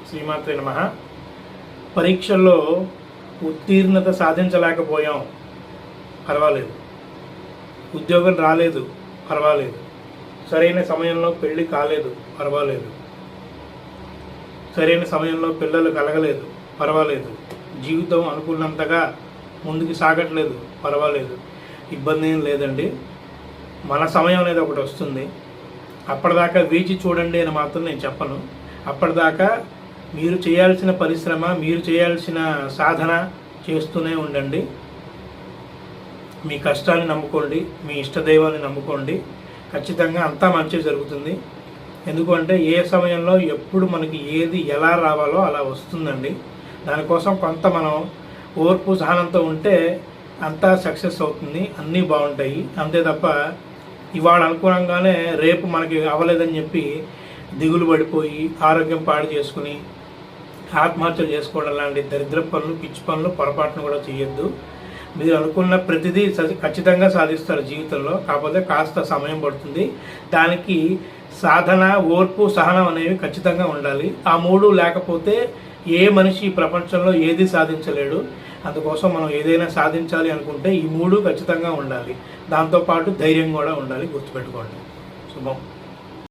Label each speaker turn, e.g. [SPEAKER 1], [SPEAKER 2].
[SPEAKER 1] శ్రీమాత్రే నమః. పరీక్షల్లో ఉత్తీర్ణత సాధించలేకపోయాం, పర్వాలేదు. ఉద్యోగం రాలేదు, పర్వాలేదు. సరైన సమయంలో పెళ్లి కాలేదు, పర్వాలేదు. సరైన సమయంలో పిల్లలు కలగలేదు, పర్వాలేదు. జీవితం అనుకున్నంతగా ముందుకు సాగట్లేదు, పర్వాలేదు. ఇబ్బంది ఏం లేదండి. మన సమయం అనేది ఒకటి వస్తుంది. అప్పటిదాకా వేచి చూడండి అని మాత్రం నేను చెప్పను. అప్పటిదాకా మీరు చేయాల్సిన పరిశ్రమ, మీరు చేయాల్సిన సాధన చేస్తూనే ఉండండి. మీ కష్టాన్ని నమ్ముకోండి, మీ ఇష్టదైవాన్ని నమ్ముకోండి. ఖచ్చితంగా అంతా మంచి జరుగుతుంది. ఎందుకంటే ఏ సమయంలో ఎప్పుడు మనకి ఏది ఎలా రావాలో అలా వస్తుందండి. దానికోసం కొంత మనం ఓర్పు సహనంతో ఉంటే అంతా సక్సెస్ అవుతుంది, అన్నీ బాగుంటాయి. అంతే తప్ప ఇవాళ అనుకూలంగానే రేపు మనకి అవ్వలేదని చెప్పి దిగులు పడిపోయి ఆరోగ్యం పాడు చేసుకుని ఆత్మహత్యలు చేసుకోవడం లాంటి దరిద్ర పనులు, పిచ్చి పనులు, పొరపాటును కూడా చేయొద్దు. మీరు అనుకున్న ప్రతిదీ ఖచ్చితంగా సాధిస్తారు జీవితంలో. కాకపోతే కాస్త సమయం పడుతుంది. దానికి సాధన, ఓర్పు, సహనం అనేవి ఖచ్చితంగా ఉండాలి. ఆ మూడు లేకపోతే ఏ మనిషి ఈ ప్రపంచంలో ఏది సాధించలేడు. అందుకోసం మనం ఏదైనా సాధించాలి అనుకుంటే ఈ మూడు ఖచ్చితంగా ఉండాలి. దాంతోపాటు ధైర్యం కూడా ఉండాలి, గుర్తుపెట్టుకోండి. శుభం.